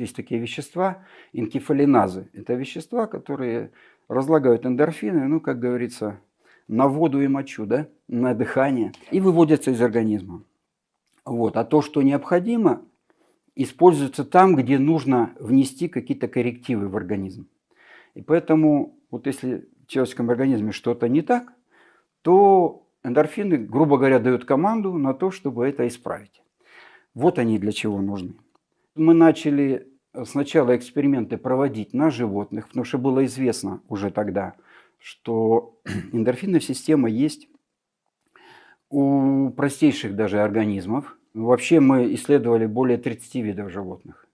Есть такие вещества, энкефалиназы. Это вещества, которые разлагают эндорфины, ну, как говорится, на воду и мочу, да, на дыхание, и выводятся из организма. Вот. А то, что необходимо, используется там, где нужно внести какие-то коррективы в организм. И поэтому, вот если в человеческом организме что-то не так, то эндорфины, грубо говоря, дают команду на то, чтобы это исправить. Вот они для чего нужны. Мы начали сначала эксперименты проводить на животных, потому что было известно уже тогда, что эндорфинная система есть у простейших даже организмов. Вообще мы исследовали более 30 видов животных.